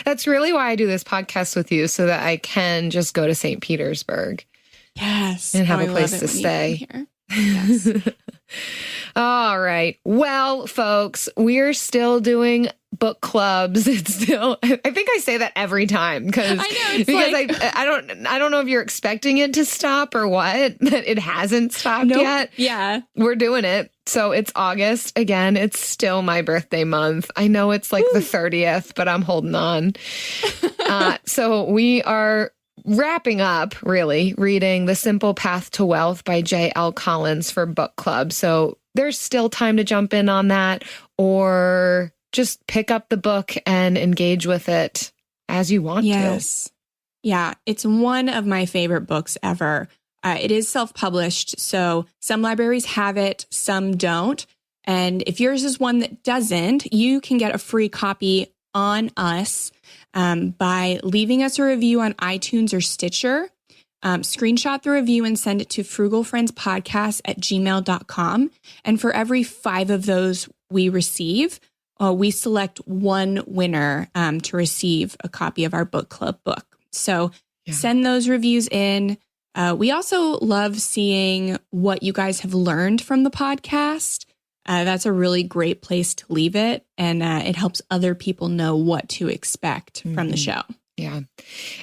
That's really why I do this podcast with you, so that I can just go to St. Petersburg. Yes. And have a place to stay. Yes. All right. Well, folks, we're still doing book clubs. It's still, I think I say that every time because I don't know if you're expecting it to stop or what, but it hasn't stopped yet. Yeah. We're doing it. So it's August. Again, it's still my birthday month. I know it's like the 30th, but I'm holding on. So we are wrapping up, really, reading The Simple Path to Wealth by J.L. Collins for book club. So there's still time to jump in on that, or just pick up the book and engage with it as you want to. Yeah, it's one of my favorite books ever. It is self-published, so some libraries have it, some don't. And if yours is one that doesn't, you can get a free copy on us by leaving us a review on iTunes or Stitcher. Screenshot the review and send it to frugalfriendspodcast@gmail.com. And for every 5 of those we receive, we select one winner to receive a copy of our book club book. So send those reviews in. We also love seeing what you guys have learned from the podcast. That's a really great place to leave it. And it helps other people know what to expect from the show. Yeah.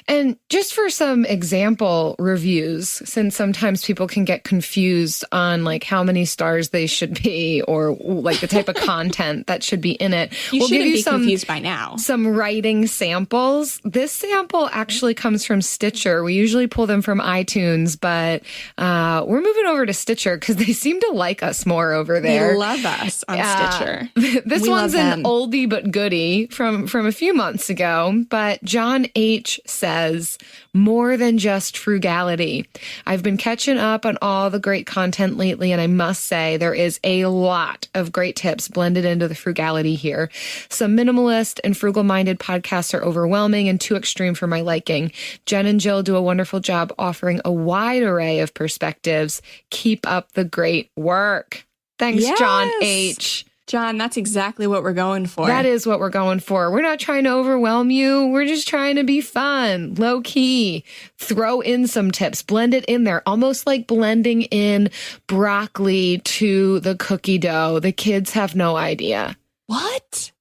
And just for some example reviews, since sometimes people can get confused on like how many stars they should be or like the type of content that should be in it. We'll give you confused by now. Some writing samples. This sample actually comes from Stitcher. We usually pull them from iTunes, but we're moving over to Stitcher because they seem to like us more over there. They love us on Stitcher. This one's an oldie but goodie from a few months ago, but John H. says, more than just frugality. I've been catching up on all the great content lately, and I must say there is a lot of great tips blended into the frugality here. Some minimalist and frugal-minded podcasts are overwhelming and too extreme for my liking. Jen and Jill do a wonderful job offering a wide array of perspectives. Keep up the great work. Thanks, John H. John, that's exactly what we're going for. That is what we're going for. We're not trying to overwhelm you. We're just trying to be fun, low key, throw in some tips, blend it in there, almost like blending in broccoli to the cookie dough. The kids have no idea. What?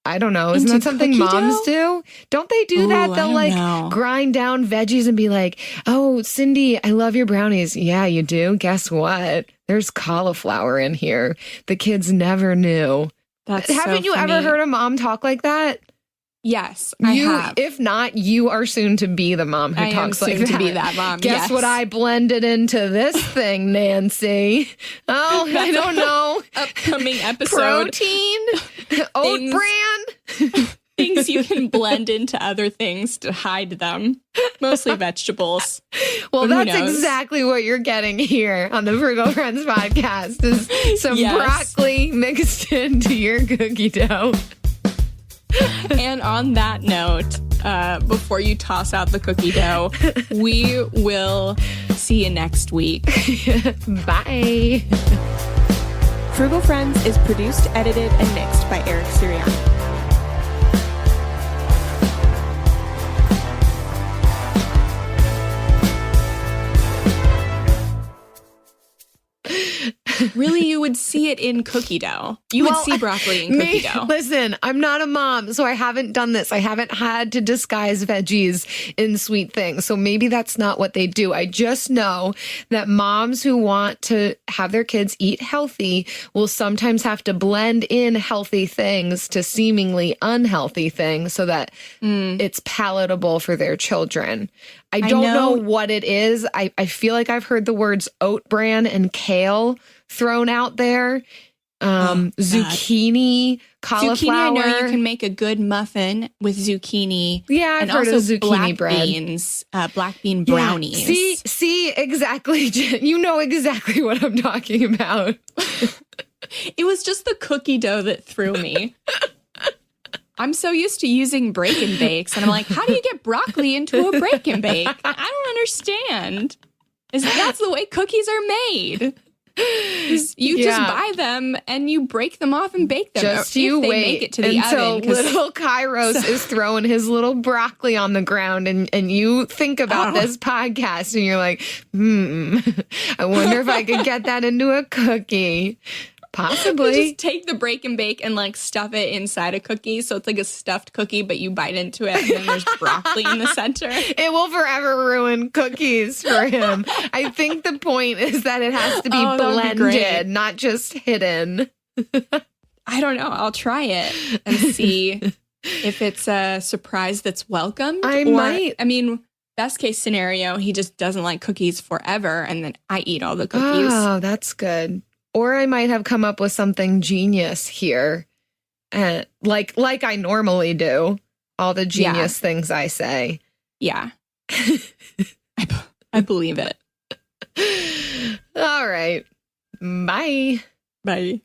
I don't know. Isn't that something moms do? Don't they do that? They'll like grind down veggies and be like, oh, Cindy, I love your brownies. Yeah, you do. Guess what? There's cauliflower in here. The kids never knew. Haven't you ever heard a mom talk like that? Yes, I have. If not, you are soon to be the mom who talks like that. to be that mom. Guess what I blended into this thing, Nancy? Oh, I don't know. Upcoming episode. Protein? Oat bran? Things you can blend into other things to hide them. Mostly vegetables. Well, that's exactly what you're getting here on the Frugal Friends podcast is some broccoli mixed into your cookie dough. And on that note, before you toss out the cookie dough, we will see you next week. Bye. Frugal Friends is produced, edited, and mixed by Eric Sirianni. Really, you would see it in cookie dough. You would see broccoli in cookie dough. Listen, I'm not a mom, so I haven't done this. I haven't had to disguise veggies in sweet things. So maybe that's not what they do. I just know that moms who want to have their kids eat healthy will sometimes have to blend in healthy things to seemingly unhealthy things so that it's palatable for their children. I don't know what it is. I feel like I've heard the words oat bran and kale thrown out there. Zucchini, cauliflower. Zucchini, I know you can make a good muffin with zucchini. Yeah, I've heard of zucchini bread. Beans, black bean brownies. Yeah. See, exactly. You know exactly what I'm talking about. It was just the cookie dough that threw me. I'm so used to using break and bakes, and I'm like, how do you get broccoli into a break and bake? I don't understand. That's the way cookies are made. You just buy them and you break them off and bake them. Just you wait make it to the until oven, little Kairos is throwing his little broccoli on the ground, and you think about this podcast, and you're like, I wonder if I could get that into a cookie. Possibly. You just take the break and bake and like stuff it inside a cookie. So it's like a stuffed cookie, but you bite into it and then there's broccoli in the center. It will forever ruin cookies for him. I think the point is that it has to be blended, not just hidden. I don't know. I'll try it and see if it's a surprise that's welcomed. I might. I mean, best case scenario, he just doesn't like cookies forever and then I eat all the cookies. Oh, that's good. Or I might have come up with something genius here. Like I normally do. All the genius things I say. Yeah. I believe it. All right. Bye. Bye.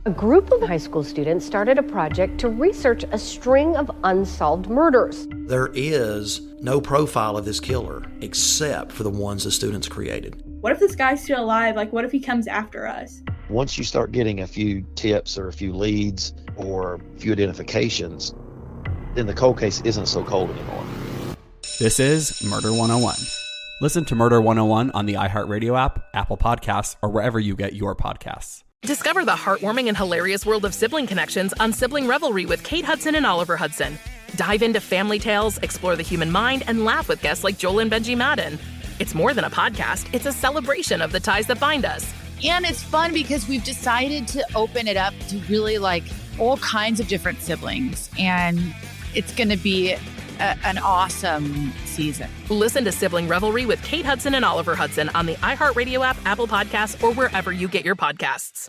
A group of high school students started a project to research a string of unsolved murders. There is no profile of this killer except for the ones the students created. What if this guy's still alive? Like, what if he comes after us? Once you start getting a few tips or a few leads or a few identifications, then the cold case isn't so cold anymore. This is Murder 101. Listen to Murder 101 on the iHeartRadio app, Apple Podcasts, or wherever you get your podcasts. Discover the heartwarming and hilarious world of sibling connections on Sibling Revelry with Kate Hudson and Oliver Hudson. Dive into family tales, explore the human mind, and laugh with guests like Joel and Benji Madden. It's more than a podcast, it's a celebration of the ties that bind us. And it's fun because we've decided to open it up to really like all kinds of different siblings. And it's going to be an awesome season. Listen to Sibling Revelry with Kate Hudson and Oliver Hudson on the iHeartRadio app, Apple Podcasts, or wherever you get your podcasts.